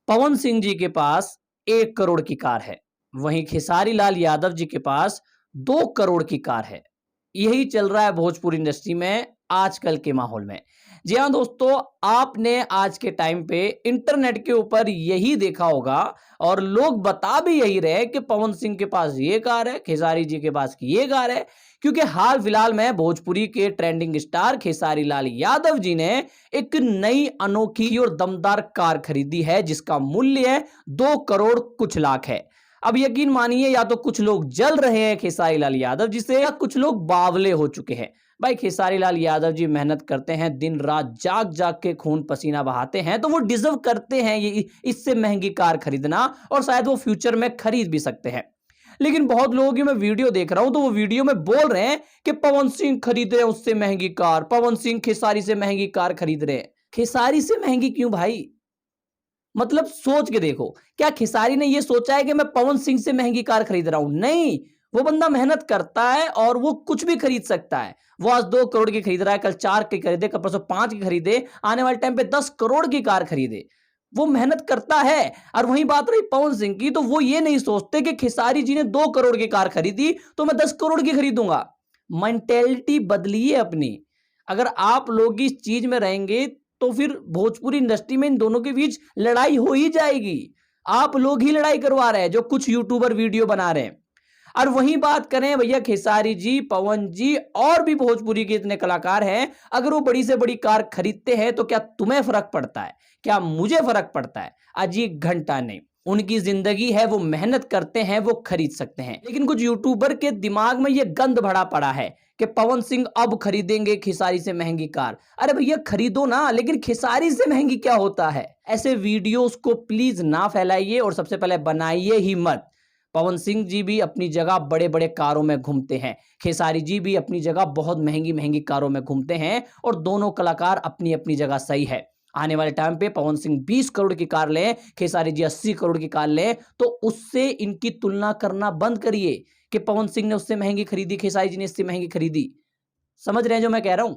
पवन सिंह जी के पास 1 करोड़ की कार है, वहीं खेसारी लाल यादव जी के पास 2 करोड़ की कार है। यही चल रहा है भोजपुरी इंडस्ट्री में आजकल के माहौल में। जी हाँ दोस्तों, आपने आज के टाइम पे इंटरनेट के ऊपर यही देखा होगा और लोग बता भी यही रहे कि पवन सिंह के पास ये कार है, खेसारी जी के पास की ये कार है, क्योंकि हाल फिलहाल में भोजपुरी के ट्रेंडिंग स्टार खेसारी लाल यादव जी ने एक नई अनोखी और दमदार कार खरीदी है जिसका मूल्य 2 करोड़ कुछ लाख है। अब यकीन मानिए, या तो कुछ लोग जल रहे हैं खेसारी लाल यादव जी से, या कुछ लोग बावले हो चुके हैं। भाई खेसारी लाल यादव जी मेहनत करते हैं, दिन रात जाग जाग के खून पसीना बहाते हैं, तो वो डिजर्व करते हैं ये इससे महंगी कार खरीदना, और शायद वो फ्यूचर में खरीद भी सकते हैं। लेकिन बहुत लोगों की मैं वीडियो देख रहा हूं तो वो वीडियो में बोल रहे हैं कि पवन सिंह खरीद रहे हैं उससे महंगी कार, पवन सिंह खेसारी से महंगी कार खरीद रहे हैं। खेसारी से महंगी क्यों भाई? मतलब सोच के देखो, क्या खेसारी ने ये सोचा है कि मैं पवन सिंह से महंगी कार खरीद रहा हूं? नहीं, वो बंदा मेहनत करता है और वो कुछ भी खरीद सकता है। वो आज 2 करोड़ की खरीद रहा है, कल 4 की खरीदे, कल परसों 5 की खरीदे, आने वाले टाइम पे 10 करोड़ की कार खरीदे। वो मेहनत करता है। और वहीं बात रही पवन सिंह की, तो वो ये नहीं सोचते कि खेसारी जी ने 2 करोड़ की कार खरीदी तो मैं 10 करोड़ की खरीदूंगा। मेंटेलिटी बदलिए अपनी। अगर आप लोग इस चीज में रहेंगे तो फिर भोजपुरी इंडस्ट्री में इन दोनों के बीच लड़ाई हो ही जाएगी। आप लोग ही लड़ाई करवा रहे हैं, जो कुछ यूट्यूबर वीडियो बना रहे हैं। और वहीं बात करें भैया खेसारी जी, पवन जी और भी भोजपुरी के इतने कलाकार हैं, अगर वो बड़ी से बड़ी कार खरीदते हैं तो क्या तुम्हें फर्क पड़ता है? क्या मुझे फर्क पड़ता है? अजी घंटा नहीं। उनकी जिंदगी है, वो मेहनत करते हैं, वो खरीद सकते हैं। लेकिन कुछ यूट्यूबर के दिमाग में ये गंद भरा पड़ा है कि पवन सिंह अब खरीदेंगे खेसारी से महंगी कार। अरे भैया खरीदो ना, लेकिन खेसारी से महंगी क्या होता है? ऐसे वीडियोस को प्लीज ना फैलाइए और सबसे पहले बनाइए ही मत। पवन सिंह जी भी अपनी जगह बड़े बड़े कारों में घूमते हैं, खेसारी जी भी अपनी जगह बहुत महंगी महंगी कारों में घूमते हैं, और दोनों कलाकार अपनी अपनी जगह सही है। आने वाले टाइम पे पवन सिंह 20 करोड़ की कार लें, खेसारी जी 80 करोड़ की कार लें, तो उससे इनकी तुलना करना बंद करिए कि पवन सिंह ने उससे महंगी खरीदी, खेसारी जी ने इससे महंगी खरीदी। समझ रहे हैं जो मैं कह रहा हूं?